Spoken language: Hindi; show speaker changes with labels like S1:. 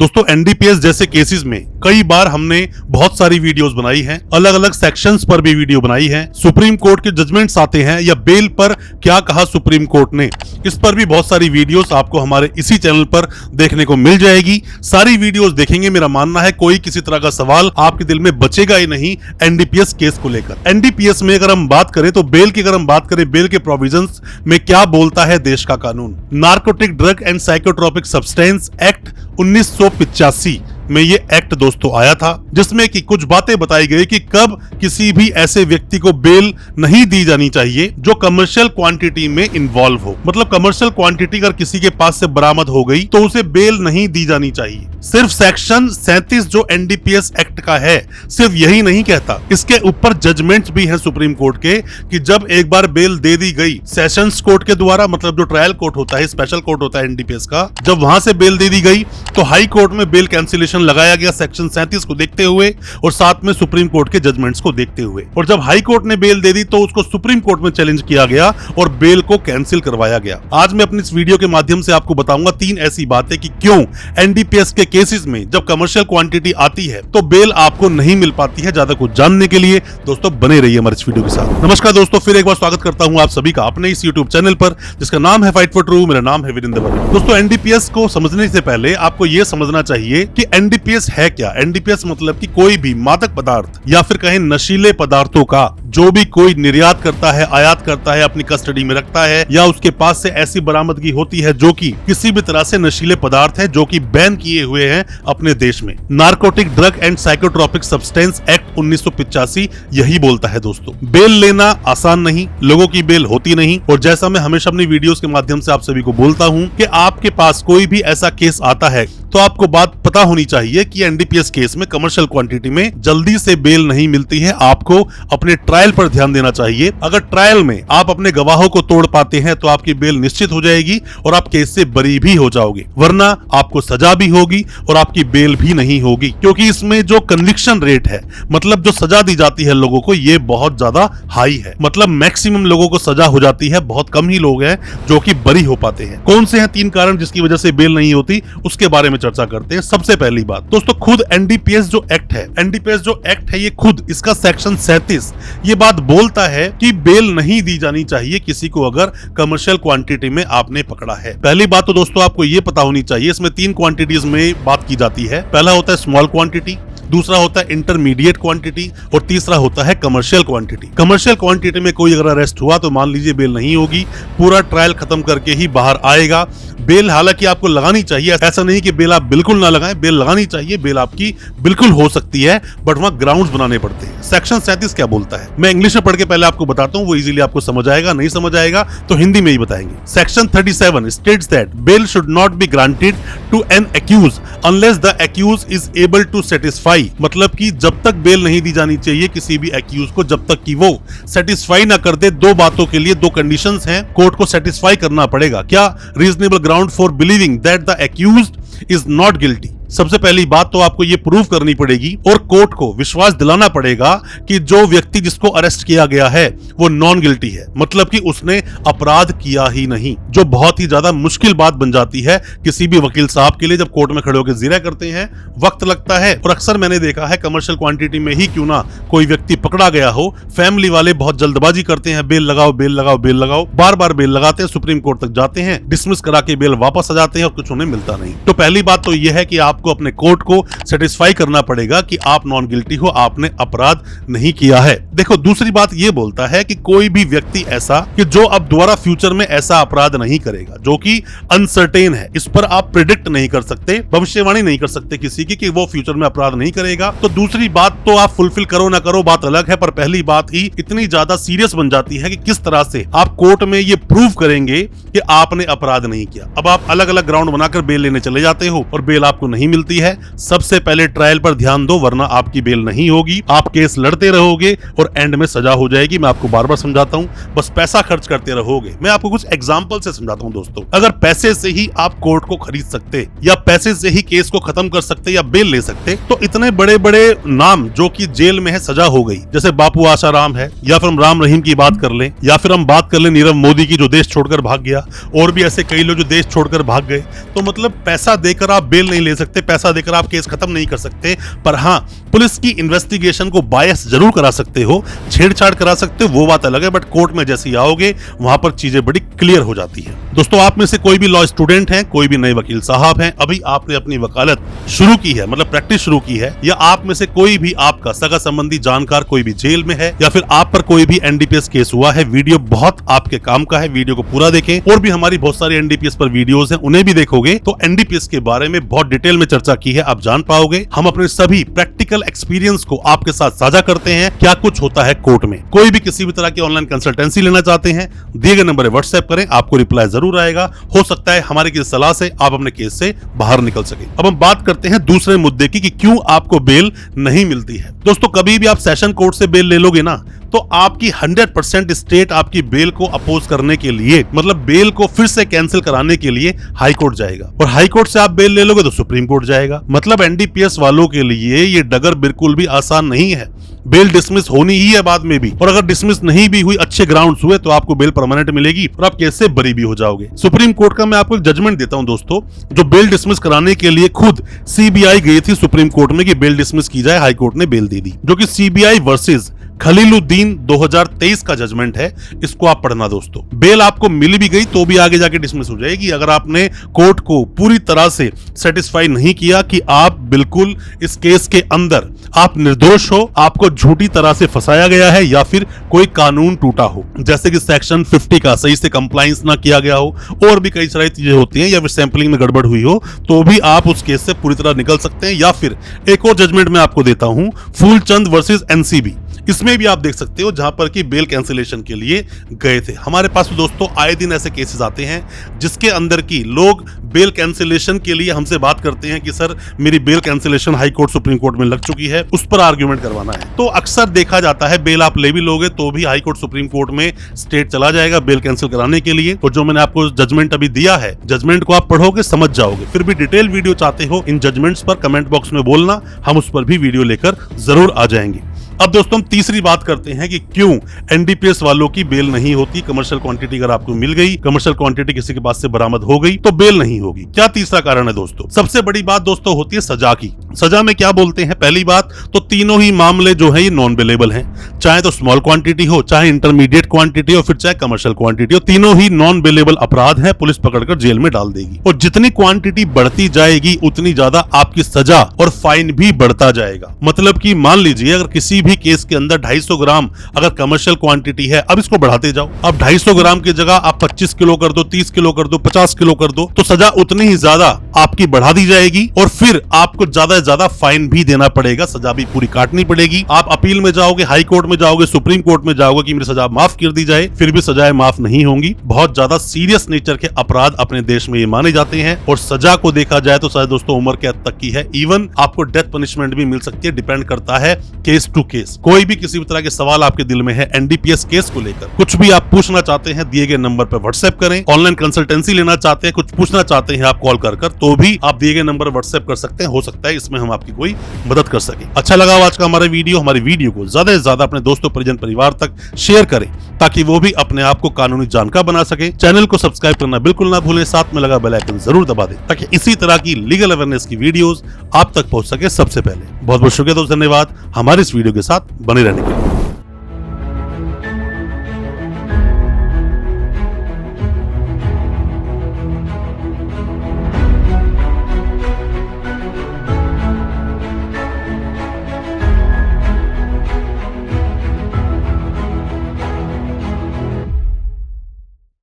S1: दोस्तों एनडीपीएस जैसे केसेस में कई बार हमने बहुत सारी वीडियोस बनाई हैं, अलग अलग सेक्शंस पर भी वीडियो बनाई है। सुप्रीम कोर्ट के जजमेंट्स आते हैं या बेल पर क्या कहा सुप्रीम कोर्ट ने, इस पर भी बहुत सारी वीडियोस आपको हमारे इसी चैनल पर देखने को मिल जाएगी। सारी वीडियोस देखेंगे, मेरा मानना है कोई किसी तरह का सवाल आपके दिल में बचेगा ही नहीं एनडीपीएस केस को लेकर। एनडीपीएस में अगर हम बात करें तो बेल की अगर हम बात करें, बेल के प्रोविजंस में क्या बोलता है देश का कानून। Narcotic drug and psychotropic substance act 1985 में ये एक्ट दोस्तों आया था, जिसमें कि कुछ बातें बताई गई कि कब किसी भी ऐसे व्यक्ति को बेल नहीं दी जानी चाहिए जो कमर्शियल क्वांटिटी में इन्वॉल्व हो। मतलब कमर्शियल क्वांटिटी अगर किसी के पास से बरामद हो गई तो उसे बेल नहीं दी जानी चाहिए। सिर्फ सेक्शन 37 जो एनडीपीएस एक्ट का है सिर्फ यही नहीं कहता, इसके ऊपर जजमेंट्स भी हैं सुप्रीम कोर्ट के कि जब एक बार बेल दे दी गई सेशंस कोर्ट के द्वारा, मतलब जो ट्रायल कोर्ट होता है, स्पेशल कोर्ट होता है एनडीपीएस का, जब वहां से बेल दे दी गई तो हाई कोर्ट में बेल कैंसिलेशन लगाया गया सेक्शन 37 को देखते हुए और साथ में सुप्रीम कोर्ट के जजमेंट्स को देखते हुए। और जब हाई कोर्ट ने बेल दे दी तो उसको सुप्रीम कोर्ट में चैलेंज किया गया और बेल को कैंसिल करवाया गया। आज मैं अपनी इस वीडियो के माध्यम से आपको बताऊंगा 3 ऐसी बातें कि क्यों एनडीपीएस के केसेस में जब कमर्शियल क्वांटिटी आती है तो बेल आपको नहीं मिल पाती है। ज्यादा कुछ जानने के लिए दोस्तों बने रहिए हमारे इस वीडियो के साथ। नमस्कार दोस्तों, फिर एक बार स्वागत करता हूं आप सभी का अपने इस यूट्यूब चैनल पर जिसका नाम है फाइट फॉर ट्रू। मेरा नाम है वीरेंद्र वर्मा। दोस्तों एनडीपीएस को समझने से पहले आपको यह समझना चाहिए कि एनडीपीएस है क्या। एनडीपीएस मतलब कि कोई भी मादक पदार्थ या फिर कहें नशीले पदार्थों का जो भी कोई निर्यात करता है, आयात करता है, अपनी कस्टडी में रखता है या उसके पास से ऐसी बरामदगी होती है जो कि किसी भी तरह से नशीले पदार्थ है जो कि बैन किए हुए हैं अपने देश में। Narcotic drug and psychotropic substance act 1985 यही बोलता है दोस्तों। बेल लेना आसान नहीं, लोगों की बेल होती नहीं। और जैसा मैं हमेशा अपनी वीडियोस के माध्यम से आप सभी को बोलता हूं कि आपके पास कोई भी ऐसा केस आता है तो आपको बात पता होनी चाहिए कि एनडीपीएस केस में कमर्शियल क्वांटिटी में जल्दी से बेल नहीं मिलती है। आपको अपने ट्रायल पर ध्यान देना चाहिए। अगर ट्रायल में आप अपने गवाहों को तोड़ पाते हैं तो आपकी बेल निश्चित हो जाएगी और आप केस से बरी भी हो जाओगे, वरना आपको सजा भी होगी और आपकी बेल भी नहीं होगी। क्योंकि इसमें जो कन्विक्शन रेट है, मतलब जो सजा दी जाती है लोगों को, ये बहुत ज्यादा हाई है। मतलब मैक्सिमम लोगों को सजा हो जाती है, बहुत कम ही लोग हैं जो कि बरी हो पाते हैं। कौन से हैं 3 कारण जिसकी वजह से बेल नहीं होती, उसके बारे में चर्चा करते हैं। सबसे पहली बात दोस्तों, खुद एनडीपीएस जो एक्ट है, एनडीपीएस जो एक्ट है, ये खुद इसका सेक्शन 37 ये बात बोलता है कि बेल नहीं दी जानी चाहिए किसी को अगर कमर्शियल क्वांटिटी में आपने पकड़ा है। पहली बात तो दोस्तों आपको ये पता होनी चाहिए, इसमें 3 क्वांटिटीज में बात की जाती है। पहला होता है स्मॉल क्वांटिटी, दूसरा होता है इंटरमीडिएट क्वांटिटी और तीसरा होता है कमर्शियल क्वांटिटी। कमर्शियल क्वांटिटी में कोई अगर अरेस्ट हुआ तो मान लीजिए बेल नहीं होगी, पूरा ट्रायल खत्म करके ही बाहर आएगा। बेल हालांकि आपको लगानी चाहिए, ऐसा नहीं कि बेल आप बिल्कुल ना लगाएं, बेल लगानी चाहिए। बेल आपकी बिल्कुल हो सकती है, बट वहां ग्राउंड्स बनाने पड़ते हैं। सेक्शन 37 क्या बोलता है मैं इंग्लिश में पढ़ के पहले आपको बताता हूं, वो इजीली आपको समझ आएगा। नहीं समझ आएगा तो हिंदी में ही बताएंगे। Section 37 states that bail should not be granted to an accused unless the accused is able to satisfy. मतलब कि जब तक बेल नहीं दी जानी चाहिए किसी भी एक्यूज को, जब तक कि वो सेटिस्फाई ना कर दे। 2 बातों के लिए 2 कंडीशंस हैं, कोर्ट को सेटिस्फाई करना पड़ेगा। क्या? Reasonable ground for believing that the accused is not guilty. सबसे पहली बात तो आपको ये प्रूव करनी पड़ेगी और कोर्ट को विश्वास दिलाना पड़ेगा कि जो व्यक्ति जिसको अरेस्ट किया गया है वो नॉन गिल्टी है, मतलब कि उसने अपराध किया ही नहीं, जो बहुत ही ज्यादा मुश्किल बात बन जाती है किसी भी वकील साहब के लिए। जब कोर्ट में खड़े होकर जिरा करते हैं वक्त लगता है और अक्सर मैंने देखा है कमर्शियल क्वांटिटी में ही क्यों ना कोई व्यक्ति पकड़ा गया हो, फैमिली वाले बहुत जल्दबाजी करते हैं, बेल लगाओ बेल लगाओ बेल लगाओ, बार बार बेल लगाते हैं, सुप्रीम कोर्ट तक जाते हैं, डिसमिस करा के बेल वापस आ जाते हैं और कुछ उन्हें मिलता नहीं। तो पहली बात तो यह है कि आपको अपने कोर्ट को सेटिस्फाई करना पड़ेगा कि आप नॉन गिल्टी हो, आपने अपराध नहीं किया है। देखो दूसरी बात यह बोलता है कि कोई भी व्यक्ति ऐसा कि जो अब दोबारा फ्यूचर में ऐसा अपराध नहीं करेगा, जो कि अनसर्टेन है, इस पर आप प्रिडिक्ट नहीं कर सकते, भविष्यवाणी नहीं कर सकते किसी की कि वो फ्यूचर में अपराध नहीं करेगा। तो दूसरी बात तो आप फुलफिल करो ना करो बात अलग है, पर पहली बात ही इतनी ज्यादा सीरियस बन जाती है कि किस तरह से आप कोर्ट में ये प्रूव करेंगे कि आपने अपराध नहीं किया। अब आप अलग अलग ग्राउंड बनाकर बेल लेने चले जाते हो और बेल आपको नहीं मिलती है। सबसे पहले ट्रायल पर ध्यान दो, वरना आपकी बेल नहीं होगी, आप केस लड़ते रहोगे और एंड में सजा हो जाएगी। मैं आपको बार बार समझाता हूं, बस पैसा खर्च करते रहोगे। मैं आपको कुछ एग्जांपल से समझाता हूं दोस्तों। अगर पैसे से ही आप कोर्ट को खरीद सकते या पैसे से ही केस को खत्म कर सकते या बेल ले सकते, तो इतने बड़े बड़े नाम जो कि जेल में है, सजा हो गई, जैसे बापू आसाराम है, या फिर हम राम रहीम की बात कर लें, या फिर हम बात कर लें नीरव मोदी की जो देश छोड़कर भाग गया, और भी ऐसे कई लोग जो देश छोड़कर भाग गए। तो मतलब पैसा देकर आप बेल नहीं ले सकते, सकते, पैसा देकर आप केस खत्म नहीं कर सकते, पर हाँ पुलिस की इन्वेस्टिगेशन को बायस जरूर करा सकते हो, छेड़छाड़ करा सकते हो, वो बात अलग है, बट कोर्ट में जैसे ही आओगे वहां पर चीजें बड़ी क्लियर हो जाती है। दोस्तों आप में से कोई भी लॉ स्टूडेंट है, कोई भी नए वकील साहब हैं, अभी आपने अपनी वकालत शुरू की है, मतलब प्रैक्टिस शुरू की है, या आप में से कोई भी आपका सगा संबंधी जानकार कोई भी जेल में है, या फिर आप पर कोई भी एनडीपीएस केस हुआ है, वीडियो बहुत आपके काम का है, वीडियो को पूरा देखें। और भी हमारी बहुत सारी एनडीपीएस पर वीडियोस हैं, उन्हें भी देखोगे तो एनडीपीएस के बारे में बहुत डिटेल में चर्चा की है, आप जान पाओगे। हम अपने सभी प्रैक्टिकल एक्सपीरियंस को आपके साथ साझा करते हैं, क्या कुछ होता है कोर्ट में। कोई भी किसी भी तरह की ऑनलाइन कंसल्टेंसी लेना चाहते हैं, दिए गए नंबर पर व्हाट्सएप करें, आपको रिप्लाई जरूर आएगा। हो सकता है हमारी किसी सलाह से आप अपने केस से बाहर निकल सके। अब हम बात करते हैं दूसरे मुद्दे की कि क्यों आपको बेल नहीं मिलती है। दोस्तों कभी भी आप सेशन कोर्ट से बेल ले लोगे ना, तो आपकी 100% स्टेट आपकी बेल को अपोज करने के लिए, मतलब बेल को फिर से कैंसिल कराने के लिए हाई कोर्ट जाएगा, और हाई कोर्ट से आप बेल ले लोगे तो सुप्रीम कोर्ट जाएगा। मतलब एनडीपीएस वालों के लिए ये डगर बिल्कुल भी आसान नहीं है। बेल डिसमिस होनी ही है बाद में भी, और अगर डिसमिस नहीं भी हुई, अच्छे ग्राउंड्स हुए, तो आपको बेल परमानेंट मिलेगी और आप केस से बरी भी हो जाओगे। सुप्रीम कोर्ट का मैं आपको एक जजमेंट देता हूं दोस्तों, जो बेल डिसमिस कराने के लिए खुद सीबीआई गई थी सुप्रीम कोर्ट में कि बेल डिसमिस की जाए, हाई कोर्ट ने बेल दे दी, जो कि सीबीआई वर्सेस खलीलुद्दीन 2023 का जजमेंट है। इसको आप पढ़ना दोस्तों। बेल आपको मिल भी गई तो भी आगे जाके डिसमिस हो जाएगी अगर आपने कोर्ट को पूरी तरह से सेटिस्फाई नहीं किया कि आप बिल्कुल इस केस के अंदर आप निर्दोष हो, आपको झूठी तरह से फंसाया गया है, या फिर कोई कानून टूटा हो, जैसे कि सेक्शन 50 का सही से कंप्लायंस ना किया गया हो, और भी कई सारी चीजें होती हैं, या फिर सैंपलिंग में गड़बड़ हुई हो, तो भी आप उस केस से पूरी तरह निकल सकते हैं। या फिर एक और जजमेंट मैं आपको देता हूं, फूलचंद वर्सेस एनसीबी, इसमें भी आप देख सकते हो जहां पर कि बेल कैंसिलेशन के लिए गए थे। हमारे पास तो दोस्तों आए दिन ऐसे केसेस आते हैं जिसके अंदर की लोग बेल कैंसिलेशन के लिए हमसे बात करते हैं कि सर मेरी bail cancellation high court supreme court में लग चुकी है, उस पर आर्ग्यूमेंट करवाना है। तो अक्सर देखा जाता है बेल आप ले भी लोगे तो भी हाई कोर्ट सुप्रीम कोर्ट में स्टेट चला जाएगा बेल कैंसिल कराने के लिए। और जो मैंने आपको जजमेंट अभी दिया है, जजमेंट को आप पढ़ोगे समझ जाओगे। फिर भी डिटेल वीडियो चाहते हो इन जजमेंट्स पर, कमेंट बॉक्स में बोलना, हम उस पर भी वीडियो लेकर जरूर आ जाएंगे। अब दोस्तों हम तीसरी बात करते हैं कि क्यों एनडीपीएस वालों की बेल नहीं होती। कमर्शियल क्वांटिटी अगर आपको मिल गई, कमर्शियल क्वांटिटी किसी के पास से बरामद हो गई, तो बेल नहीं होगी। क्या तीसरा कारण है दोस्तों? सबसे बड़ी बात दोस्तों होती है सजा की। सजा में क्या बोलते हैं? पहली बात तो तीनों ही मामले जो है ये नॉन बेलेबल हैं, चाहे तो स्मॉल क्वांटिटी हो, चाहे इंटरमीडिएट क्वांटिटी हो, फिर चाहे कमर्शियल क्वांटिटी हो, तीनों ही नॉन बेलेबल अपराध है, पुलिस पकड़कर जेल में डाल देगी। और जितनी क्वांटिटी बढ़ती जाएगी उतनी ज्यादा आपकी सजा और फाइन भी बढ़ता जाएगा। मतलब कि मान लीजिए अगर किसी भी केस के अंदर 250 ग्राम अगर कमर्शियल क्वांटिटी है, अब इसको बढ़ाते जाओ, अब 250 ग्राम की जगह आप 25 किलो कर दो, 30 किलो कर दो, 50 किलो कर दो, तो सजा उतनी ही ज्यादा आपकी बढ़ा दी जाएगी और फिर आपको ज्यादा से ज्यादा फाइन भी देना पड़ेगा, सजा भी पूरी काटनी पड़ेगी। आप अपील में जाओगे, हाई कोर्ट में जाओगे, सुप्रीम कोर्ट में जाओगे कि मेरी सजा माफ कर दी जाए, फिर भी सजाएं माफ नहीं होंगी। बहुत ज्यादा सीरियस नेचर के अपराध अपने देश में ये माने जाते हैं और सजा को देखा जाए तो सजा दोस्तों उम्र कैद तक की है। इवन आपको डेथ पनिशमेंट भी मिल सकती है, डिपेंड करता है केस टू केस। कोई भी किसी भी तरह के सवाल आपके दिल में है एनडीपीएस केस को लेकर, कुछ भी आप पूछना चाहते हैं, दिए गए नंबर पर व्हाट्सएप करें। ऑनलाइन कंसल्टेंसी लेना चाहते हैं, कुछ पूछना चाहते हैं आप कॉल कर तो भी आप दिए गए नंबर व्हाट्सएप कर सकते हैं। हो सकता है इसमें हम आपकी कोई मदद कर सके। अच्छा लगा आज का हमारा वीडियो? हमारी वीडियो को ज्यादा से ज्यादा अपने दोस्तों, परिजन, परिवार तक शेयर करें ताकि वो भी अपने आप को कानूनी जानकार बना सके। चैनल को सब्सक्राइब करना बिल्कुल ना भूलें, साथ में लगा बेल आइकन जरूर दबा दें ताकि इसी तरह की लीगल अवेयरनेस की वीडियोस आप तक पहुंच सके सबसे पहले। बहुत बहुत शुक्रिया दोस्त, धन्यवाद हमारे इस वीडियो के साथ बने रहने के लिए।